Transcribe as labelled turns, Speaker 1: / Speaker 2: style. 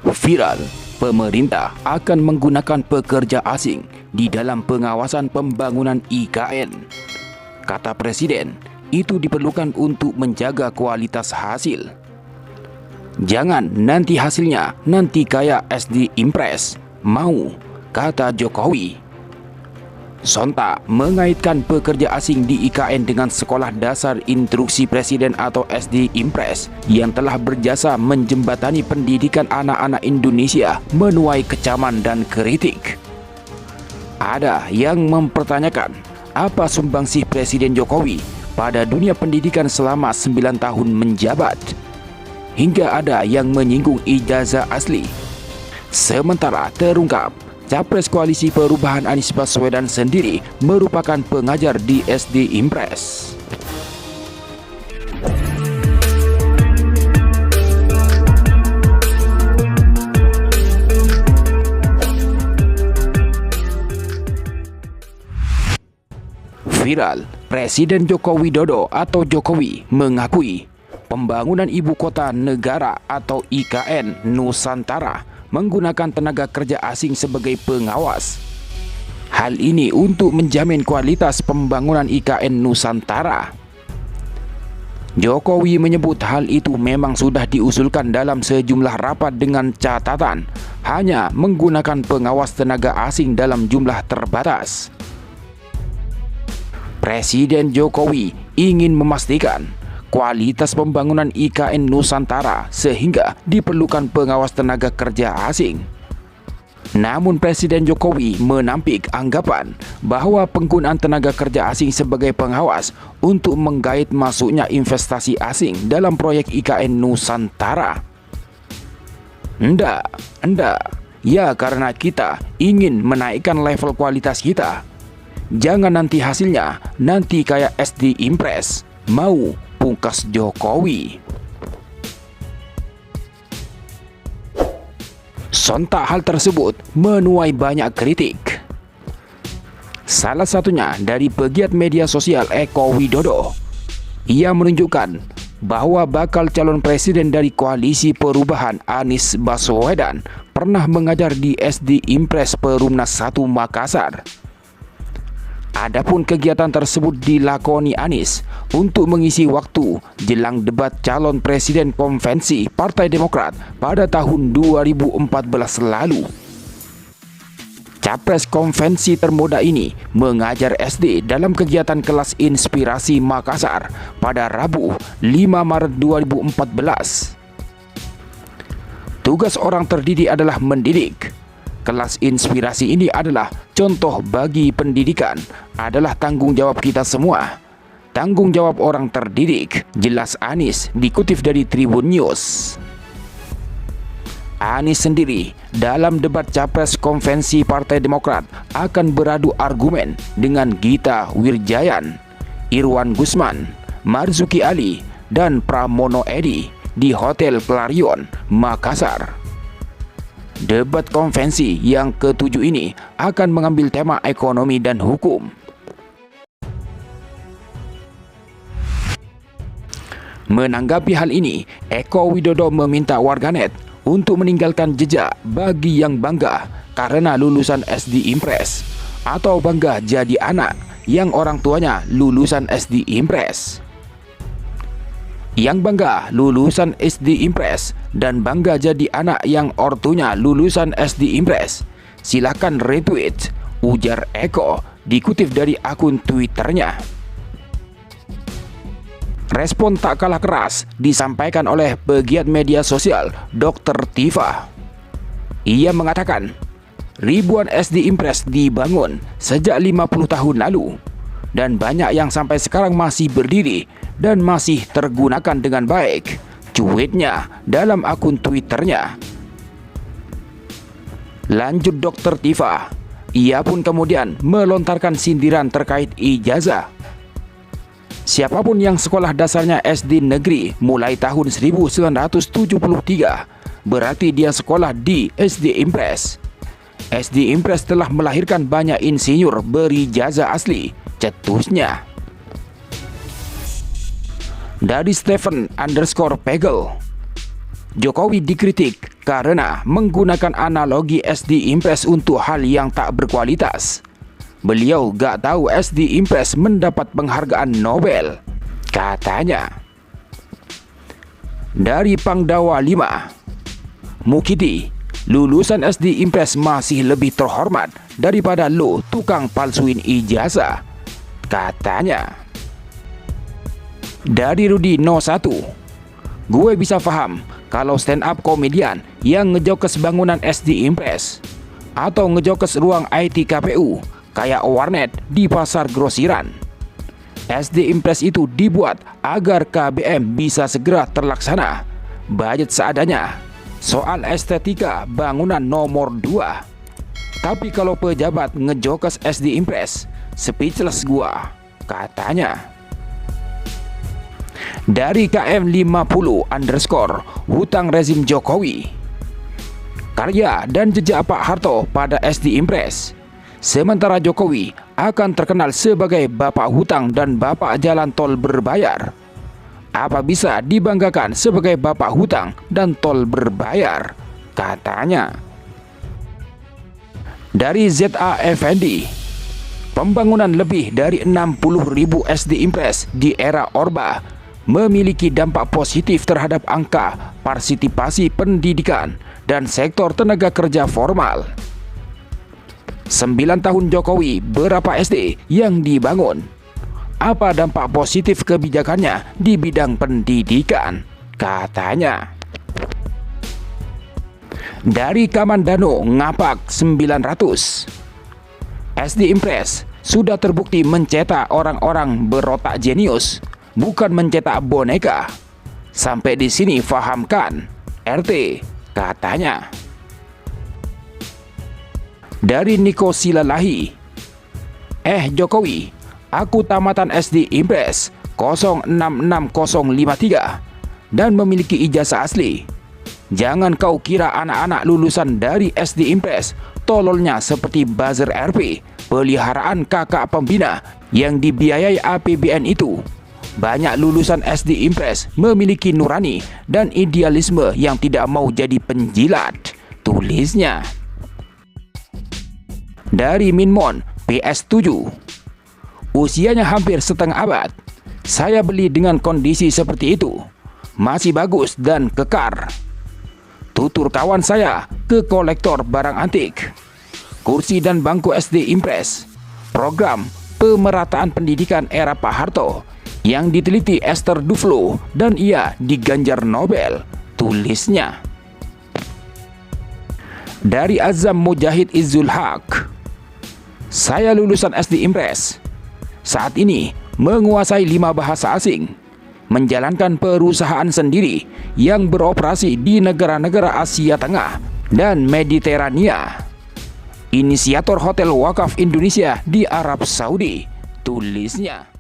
Speaker 1: Viral, pemerintah akan menggunakan pekerja asing di dalam pengawasan pembangunan IKN. Kata Presiden, itu diperlukan untuk menjaga kualitas hasil. Jangan nanti hasilnya nanti kayak SD Impress, mau, kata Jokowi. Sontak mengaitkan pekerja asing di IKN dengan Sekolah Dasar Instruksi Presiden atau SD Impress yang telah berjasa menjembatani pendidikan anak-anak Indonesia menuai kecaman dan kritik. Ada yang mempertanyakan apa sumbangsih Presiden Jokowi pada dunia pendidikan selama 9 tahun menjabat. Hingga ada yang menyinggung ijazah asli. Sementara terungkap Capres Koalisi Perubahan Anies Baswedan sendiri merupakan pengajar di SD Impress. Viral, Presiden Joko Widodo atau Jokowi mengakui pembangunan ibu kota negara atau IKN Nusantara menggunakan tenaga kerja asing sebagai pengawas. Hal ini untuk menjamin kualitas pembangunan IKN Nusantara. Jokowi menyebut hal itu memang sudah diusulkan dalam sejumlah rapat dengan catatan hanya menggunakan pengawas tenaga asing dalam jumlah terbatas. Presiden Jokowi ingin memastikan kualitas pembangunan IKN Nusantara sehingga diperlukan pengawas tenaga kerja asing. Namun Presiden Jokowi menampik anggapan bahwa penggunaan tenaga kerja asing sebagai pengawas untuk menggait masuknya investasi asing dalam proyek IKN Nusantara. Enggak. Ya, karena kita ingin menaikkan level kualitas kita. Jangan nanti hasilnya nanti kayak SD Impress, mau, pungkas Jokowi. Sontak hal tersebut menuai banyak kritik. Salah satunya dari pegiat media sosial Eko Widodo. Ia menunjukkan bahwa bakal calon presiden dari Koalisi Perubahan Anies Baswedan pernah mengajar di SD Impress Perumnas 1 Makassar. Adapun kegiatan tersebut dilakoni Anies untuk mengisi waktu jelang debat calon presiden konvensi Partai Demokrat pada tahun 2014 lalu. Capres konvensi termuda ini mengajar SD dalam kegiatan kelas inspirasi Makassar pada Rabu 5 Maret 2014. Tugas orang terdidik adalah mendidik. Kelas inspirasi ini adalah contoh bagi pendidikan, adalah tanggung jawab kita semua. Tanggung jawab orang terdidik, jelas Anies, dikutip dari Tribun News. Anies sendiri dalam debat Capres konvensi Partai Demokrat akan beradu argumen dengan Gita Wirjayan, Irwan Gusman, Marzuki Ali, dan Pramono Edi di Hotel Clarion, Makassar. Debat konvensi yang ke-7 ini akan mengambil tema ekonomi dan hukum. Menanggapi hal ini, Eko Widodo meminta warganet untuk meninggalkan jejak bagi yang bangga karena lulusan SD Impress atau bangga jadi anak yang orang tuanya lulusan SD Impress. Yang bangga lulusan SD Impress dan bangga jadi anak yang ortunya lulusan SD Impress, silakan retweet, ujar Eko, dikutip dari akun Twitternya. Respon tak kalah keras disampaikan oleh pegiat media sosial Dr. Tifa. Ia mengatakan, ribuan SD Impress dibangun sejak 50 tahun lalu dan banyak yang sampai sekarang masih berdiri dan masih tergunakan dengan baik, cuitnya dalam akun Twitternya. Lanjut Dr. Tifa, ia pun kemudian melontarkan sindiran terkait ijazah. Siapapun yang sekolah dasarnya SD negeri mulai tahun 1973, berarti dia sekolah di SD Impress. SD Impress telah melahirkan banyak insinyur berijazah asli, cetusnya. Dari Stephen_Pegel, Jokowi dikritik karena menggunakan analogi SD Impress untuk hal yang tak berkualitas. Beliau gak tahu SD Impress mendapat penghargaan Nobel, katanya. Dari Pangdawa 5, Mukidi, lulusan SD Impress masih lebih terhormat daripada lo tukang palsuin ijazah, katanya. Dari Rudi 01, gue bisa paham kalau stand up komedian yang ngejokes bangunan SD Impress atau ngejokes ruang IT KPU kayak warnet di pasar grosiran. SD Impress itu dibuat agar KBM bisa segera terlaksana. Budget seadanya. Soal estetika bangunan nomor 2. Tapi kalau pejabat ngejokes SD Impress, speechless gua, katanya. Dari KM50_, hutang rezim Jokowi. Karya dan jejak Pak Harto pada SD Impress. Sementara Jokowi akan terkenal sebagai bapak hutang dan bapak jalan tol berbayar. Apa bisa dibanggakan sebagai bapak hutang dan tol berbayar, katanya. Dari ZA Effendi, pembangunan lebih dari 60.000 SD Impress di era Orba memiliki dampak positif terhadap angka partisipasi pendidikan dan sektor tenaga kerja formal. 9 tahun Jokowi, berapa SD yang dibangun? Apa dampak positif kebijakannya di bidang pendidikan, katanya. Dari Kamandano Ngapak 900, SD Impress sudah terbukti mencetak orang-orang berotak jenius, bukan mencetak boneka. Sampai di sini fahamkan, RT, katanya. Dari Niko Silalahi, Jokowi, aku tamatan SD Impress 066053 dan memiliki ijazah asli. Jangan kau kira anak-anak lulusan dari SD Impress tololnya seperti buzzer RP, peliharaan kakak pembina yang dibiayai APBN itu. Banyak lulusan SD Impress memiliki nurani dan idealisme yang tidak mau jadi penjilat, tulisnya. Dari Minmon PS7, usianya hampir setengah abad. Saya beli dengan kondisi seperti itu, masih bagus dan kekar. Tutur kawan saya ke kolektor barang antik. Kursi dan bangku SD Impress, program pemerataan pendidikan era Pak Harto yang diteliti Esther Duflo dan ia diganjar Nobel, tulisnya. Dari Azam Mujahid Izzul Haq, saya lulusan SD Impress. Saat ini menguasai 5 bahasa asing, menjalankan perusahaan sendiri yang beroperasi di negara-negara Asia Tengah dan Mediterania. Inisiator Hotel Wakaf Indonesia di Arab Saudi, tulisnya.